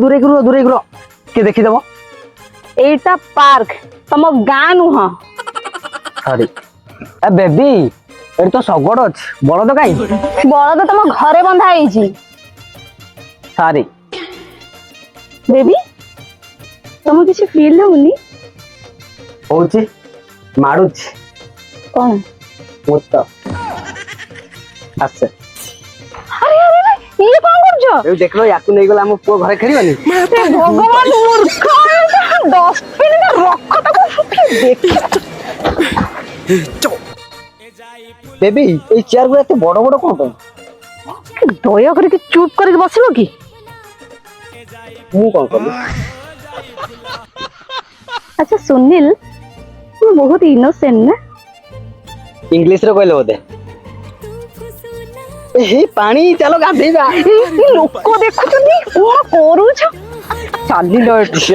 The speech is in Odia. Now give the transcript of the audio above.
ଦୂରେଇ ରୁହ କିଏ ଦେଖିଦେବ। এইটা পার্ক ତମ ଗାଁ ନୁହଁ। ସରି ଏ ବେବି ଏଠି ତ ଶଗଡ଼ ଅଛି ବଳଦ କାଇଁ? ବଳଦ ତମ ଘରେ ବନ୍ଧା ହେଇଛି। ସରି ବେବି ତମ କିଛି ଫିଲ୍ ହଉନି? ହଉଛି ମାଡୁଛି କଣ? ଭୂତ ଆସେ। ଆରେ ଆରେ ଆରେ, ଇଏ କଣ କରୁଛ? ଏଇ ଦେଖିଲ ୟାକୁ ନେଇଗଲେ ଆମ ପୁଅ ଘରେ ଖେଳିବନି। ହେ ଭଗବାନ ମୂର୍ଖ ଡଷ୍ଟବିନରେ ରଖ ତାକୁ ଦେଖି। ବେବି ଏଇ ଚେୟାର ଗୁଡା ଏତେ ବଡ ବଡ କଣ ପାଇଁ? ଦୟା କରିକି ଚୁପ୍ କରିକି ବସିବ କି? ମୁଁ କଣ କଲି? ଆଚ୍ଛା ସୁନିଲ ତୁ ବହୁତ ଇନୋସେଣ୍ଟ ନା? ଇଂଲିଶରେ କହିଲେ ବୋଧେ। ଏହି ପାଣି ଚାଲ ଗାଧେଇବା। ଲୋକ ଦେଖୁଛନ୍ତି କଣ କରୁଛ? ଚାଲିଲ ଏଠି।